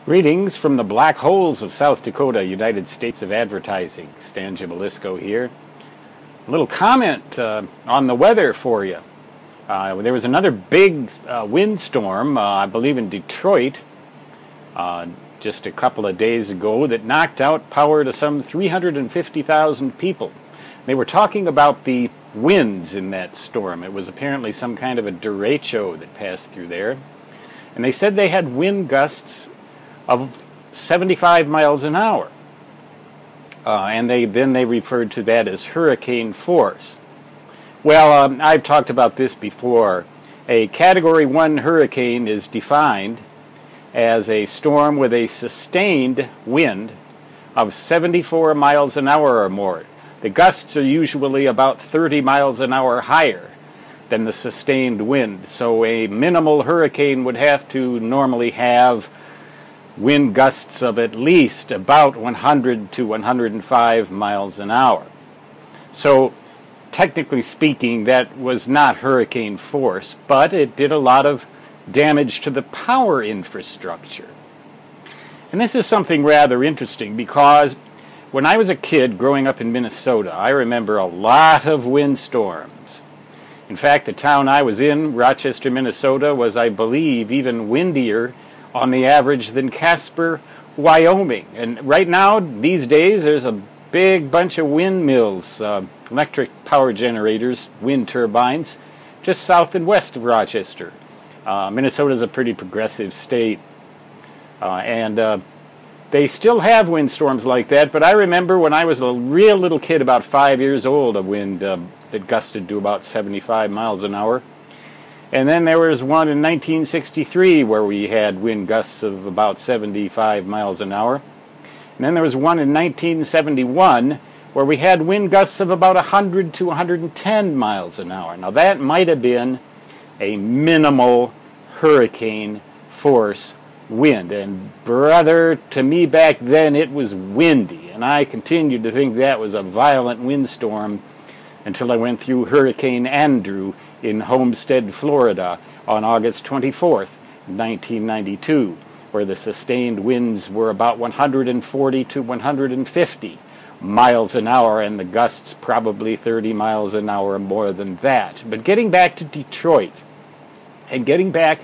Greetings from the black holes of South Dakota, United States of Advertising. Stan Jabalisco here. A little comment on the weather for you. There was another big windstorm, I believe in Detroit, just a couple of days ago that knocked out power to some 350,000 people. They were talking about the winds in that storm. It was apparently some kind of a derecho that passed through there. And they said they had wind gusts of 75 miles an hour. And then they referred to that as hurricane force. Well, I've talked about this before. A Category 1 hurricane is defined as a storm with a sustained wind of 74 miles an hour or more. The gusts are usually about 30 miles an hour higher than the sustained wind. So a minimal hurricane would have to normally have wind gusts of at least about 100 to 105 miles an hour. So technically speaking, that was not hurricane force, but it did a lot of damage to the power infrastructure. And this is something rather interesting because when I was a kid growing up in Minnesota, I remember a lot of windstorms. In fact, the town I was in, Rochester, Minnesota, was, I believe, even windier on the average than Casper, Wyoming. And right now, these days, there's a big bunch of windmills, electric power generators, wind turbines, just south and west of Rochester. Minnesota's a pretty progressive state. And they still have windstorms like that, but I remember when I was a real little kid, about 5 years old, a wind that gusted to about 75 miles an hour. And then there was one in 1963 where we had wind gusts of about 75 miles an hour. And then there was one in 1971 where we had wind gusts of about 100 to 110 miles an hour. Now that might have been a minimal hurricane force wind. And brother, to me back then it was windy. And I continued to think that was a violent windstorm until I went through Hurricane Andrew in Homestead, Florida on August 24th, 1992, where the sustained winds were about 140 to 150 miles an hour and the gusts probably 30 miles an hour more than that. But getting back to Detroit and getting back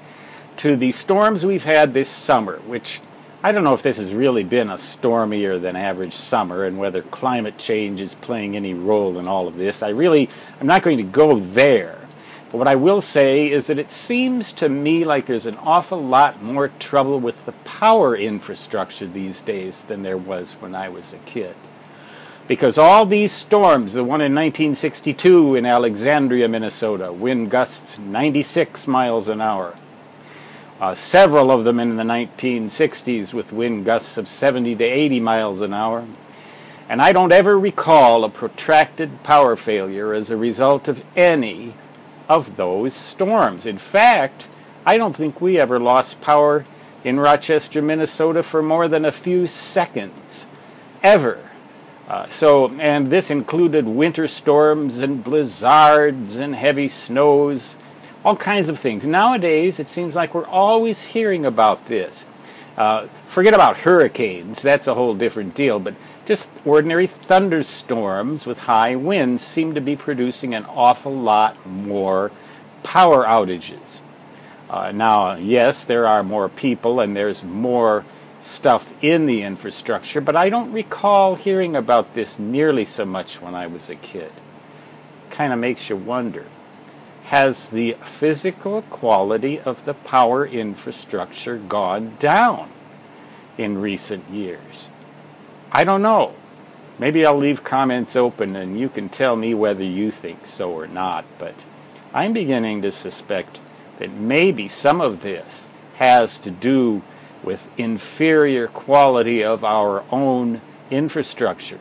to the storms we've had this summer, which I don't know if this has really been a stormier than average summer and whether climate change is playing any role in all of this. I'm not going to go there. But what I will say is that it seems to me like there's an awful lot more trouble with the power infrastructure these days than there was when I was a kid. Because all these storms, the one in 1962 in Alexandria, Minnesota, wind gusts 96 miles an hour. Several of them in the 1960s with wind gusts of 70 to 80 miles an hour. And I don't ever recall a protracted power failure as a result of any of those storms. In fact, I don't think we ever lost power in Rochester, Minnesota for more than a few seconds, ever. And this included winter storms and blizzards and heavy snows, all kinds of things. Nowadays, it seems like we're always hearing about this. Forget about hurricanes, that's a whole different deal, but just ordinary thunderstorms with high winds seem to be producing an awful lot more power outages. Now, yes, there are more people and there's more stuff in the infrastructure, but I don't recall hearing about this nearly so much when I was a kid. Kind of makes you wonder. Has the physical quality of the power infrastructure gone down in recent years? I don't know. Maybe I'll leave comments open and you can tell me whether you think so or not, but I'm beginning to suspect that maybe some of this has to do with inferior quality of our own infrastructure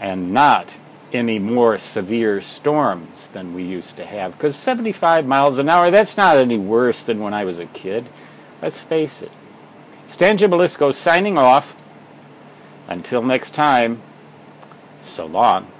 and not any more severe storms than we used to have. Because 75 miles an hour, that's not any worse than when I was a kid. Let's face it. Stan Jabalisco signing off. Until next time, so long.